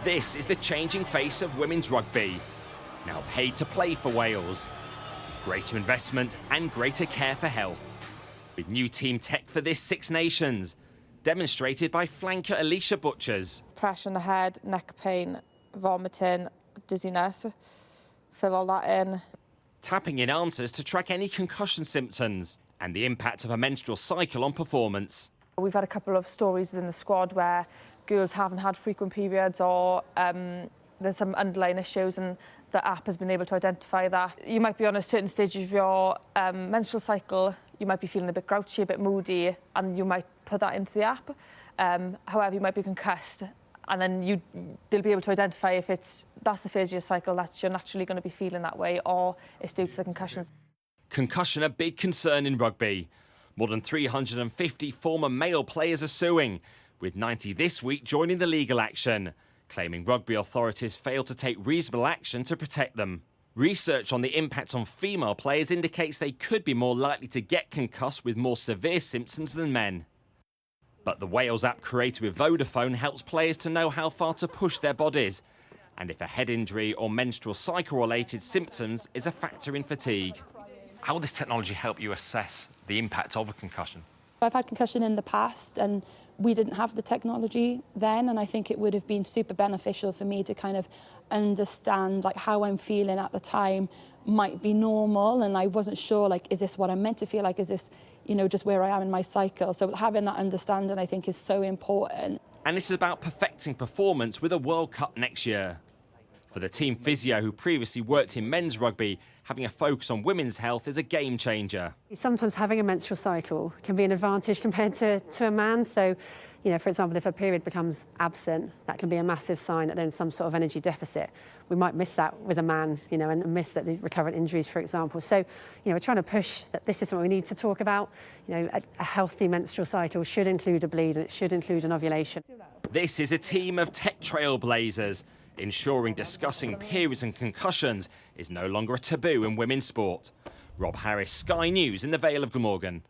This is the changing face of women's rugby, now paid to play for Wales. Greater investment and greater care for health. With new team tech for this Six Nations, demonstrated by flanker Alicia Butchers. Pressure on the head, neck pain, vomiting, dizziness, fill all that in. Tapping in answers to track any concussion symptoms and the impact of a menstrual cycle on performance. We've had a couple of stories within the squad where girls haven't had frequent periods or there's some underlying issues, and the app has been able to identify that. You might be on a certain stage of your menstrual cycle, you might be feeling a bit grouchy, a bit moody, and you might put that into the app. However, you might be concussed, and then they'll be able to identify if that's the phase of your cycle that you're naturally going to be feeling that way, or it's due to the concussions. Concussion a big concern in rugby. More than 350 former male players are suing, with 90 this week joining the legal action, claiming rugby authorities failed to take reasonable action to protect them. Research on the impact on female players indicates they could be more likely to get concussed with more severe symptoms than men. But the Wales app created with Vodafone helps players to know how far to push their bodies, and if a head injury or menstrual cycle-related symptoms is a factor in fatigue. How will this technology help you assess the impact of a concussion? I've had concussion in the past and we didn't have the technology then, and I think it would have been super beneficial for me to kind of understand like how I'm feeling at the time might be normal, and I wasn't sure like, is this what I'm meant to feel like, is this, you know, just where I am in my cycle? So having that understanding I think is so important. And this is about perfecting performance with a World Cup next year. For the team physio who previously worked in men's rugby, having a focus on women's health is a game changer. Sometimes having a menstrual cycle can be an advantage compared to a man. So, you know, for example, if a period becomes absent, that can be a massive sign that there's some sort of energy deficit. We might miss that with a man, you know, and miss that the recurrent injuries, for example. So, you know, we're trying to push that this is what we need to talk about. You know, a healthy menstrual cycle should include a bleed and it should include an ovulation. This is a team of tech trailblazers, ensuring discussing periods and concussions is no longer a taboo in women's sport. Rob Harris, Sky News in the Vale of Glamorgan.